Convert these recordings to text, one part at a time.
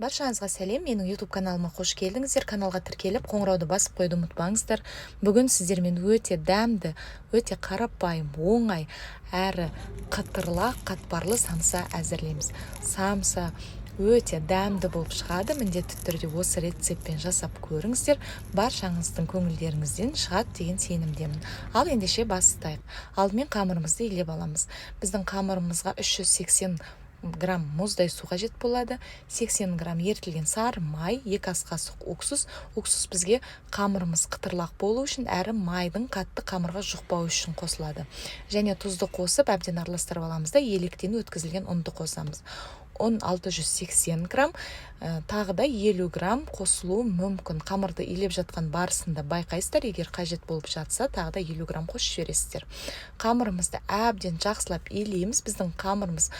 Баршаңызға сәлем, менің YouTube каналыма қош келдіңіздер. Каналға тіркеліп, қоңырауды басып қойды ұмытпаңыздар. Бүгін сіздермен өте дәмді, өте қарапайым, оңай, әрі қытырлақ, қатпарлы самса әзірлейміз. Самса өте дәмді болып шығады. Міндетті түрде осы рецептпен жасап көріңіздер. Баршаңыздың көңілдеріңізден шығады деген сенімдемін. Ал ендеше бастайық. Алдымен қамырымызды илеп аламыз. Біздің қамырымызға 380 грамм мұздай су қажет болады, 80 грамм ертілген сары май, 2 ас қасық уксус. Уксус бізге қамырымыз қытырлақ болу үшін, әрі майдың қатты қамырға жұқпау үшін қосылады. Және тұзды қосып, әбден араластырып аламыз да електен өткізілген ұнды қосамыз. ұн 680 грамм, тағы да 50 грамм қосылуы мүмкін. Қамырды илеп жатқан барысында байқайсыздар, егер қажет болып жатса, тағы да 50 грамм қосып жібересіздер. Қамырымызды әбден жақсылап илейміз. Біздің қамырымыз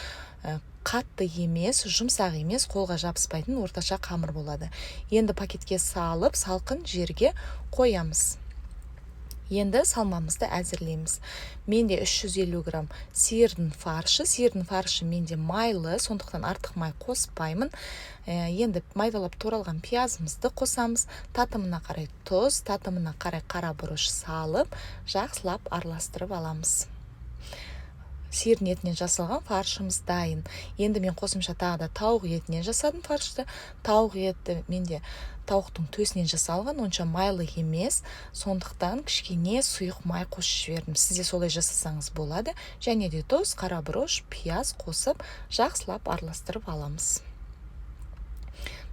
қатты емес, жұмсақ емес, қолға жабыспайтын орташа қамыр болады. Енді пакетке салып, салқын жерге қоямыз. Енді салмамызды әзірлейміз. Менде 350 грамм сиырдың фаршы менде майлы, сондықтан артық май қоспаймын. Енді майдалап туралған пиязымызды қосамыз. Татымына қарай тұз, татымына қарай қара бұрыш салып, жақсылап араластырып аламыз. Сиырдың етінен жасалған фаршымыз дайын. Енді мен қосымша тағы да тауық етінен жасадым фаршты. Тауық еті менде тауықтың төсінен жасалған, онша майлы емес, сондықтан кішкене сұйық май қосып жібердім. Сізде солай жасасаңыз болады. Және де тұз, қара бұрыш, пияз қосып, жақсылап араластырып аламыз.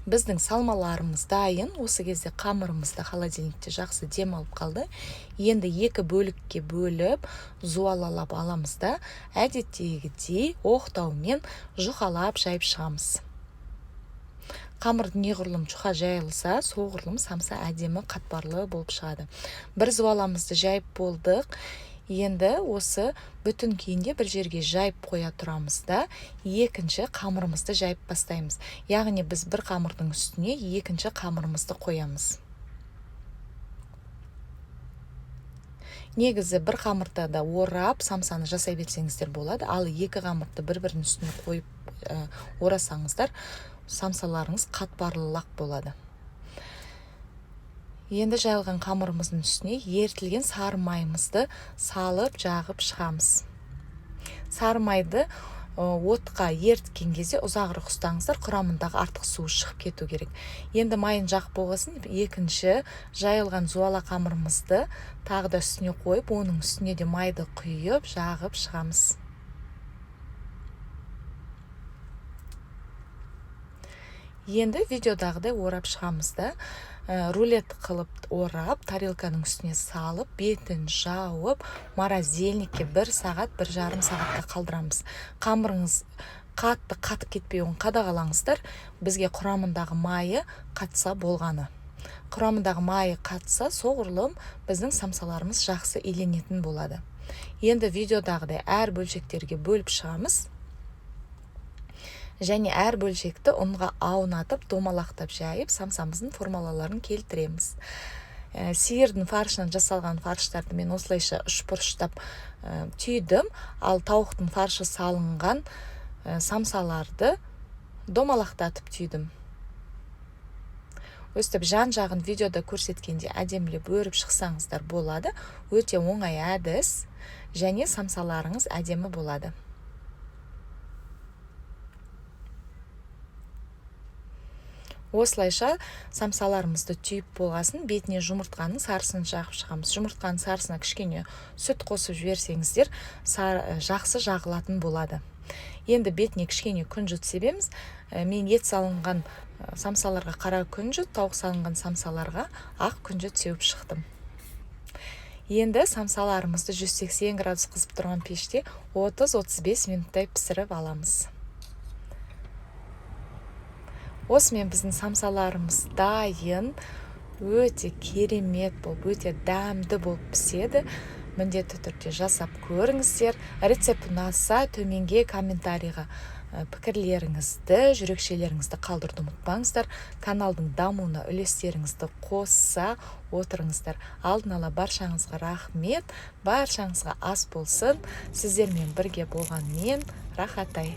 Біздің салмаларымыз дайын. Осы кезде қамырымызды холодильникте жақсы дем алып қалды. Енді 2 бөлікке бөліп, зуалалап аламыз да, әдеттегідей оқтаумен жұқалап жайып шығамыз. Қамырды неғұрлым жұқа жайылса, соғұрлым самса әдемі қатпарлы болып шығады. Бір зуаламызды жайып болдық. Енді осы бүтін күйінде бір жерге жайып қоя тұрамыз да, екінші қамырымызды жайып бастаймыз. Яғни біз бір қамырдың үстіне екінші қамырымызды қоямыз. Негізі бір қамырда да орап, самсаны жасай берсеңіздер болады, ал екі қамырды бір-бірінің үстіне қойып орасаңыздар, самсаларыңыз қатпарлылақ болады. Енді жайылған қамырымыздың үстіне ертілген сары майымызды салып жағып шығамыз. Сары майды отқа ерткен кезде ұзағырақ ұстаңыздар, құрамындағы артық суы шығып кету керек. Енді майын жағып болғасын, екінші жайылған зуала қамырымызды тағы да үстіне қойып, оның үстіне де майды құйып, жағып шығамыз. Енді видеодағыдай орап шығамыз да, рулет қылып орап, тарелканың үстіне салып, бетін жауып, морозильникке 1 сағат, 1,5 сағатқа қалдырамыз. Қамырыңыз қатып кетпеуін қадағалаңыздар. Бізге құрамындағы майы қатса болғаны. Құрамындағы майы қатса, соғұрлым біздің самсаларымыз жақсы иленетін болады. Енді видеодағыдай әр бөлшектерге бөліп шығамыз. Және әр бөлшекті ұнға аунатып, домалақтап жайып, самсамыздың формалаларын келтіреміз. Сиырдың фаршынан жасалған фарштарды мен осылайша үшбұрыштап түйдім, ал тауықтың фаршы салынған самсаларды домалақтатып түйдім. Өстіп жан-жағын видеода көрсеткенде әдемілеп өріп шықсаңыздар болады. Өте оңай әдіс, және самсаларыңыз әдемі болады. Осылайша самсаларымызды түйіп болғасын, бетіне жұмыртқаның сарысын жағып шығамыз. Жұмыртқаның сарысына кішкене сүт қосып жіберсеңіздер, жақсы жағылатын болады. Енді бетіне кішкене күнжіт себеміз. Мен ет салынған самсаларға қара күнжіт, тауық салынған самсаларға ақ күнжіт сеуіп шықтым. Енді самсаларымызды 180 градус қызып тұрған пеште 30-35 минуттай пісіріп аламыз. Осымен біздің самсаларымыз дайын, өте керемет болып, өте дәмді болып піседі. Міндетті түрде жасап көріңіздер. Рецепт ұнаса, төменге комментарийға пікірлеріңізді, жүрекшелеріңізді қалдыруды ұмытпаңыздар. Каналдың дамуына үлестеріңізді қоса отырыңыздар. Алдын ала баршаңызға рахмет, баршаңызға ас болсын. Сіздермен бірге болған мен Рахатай.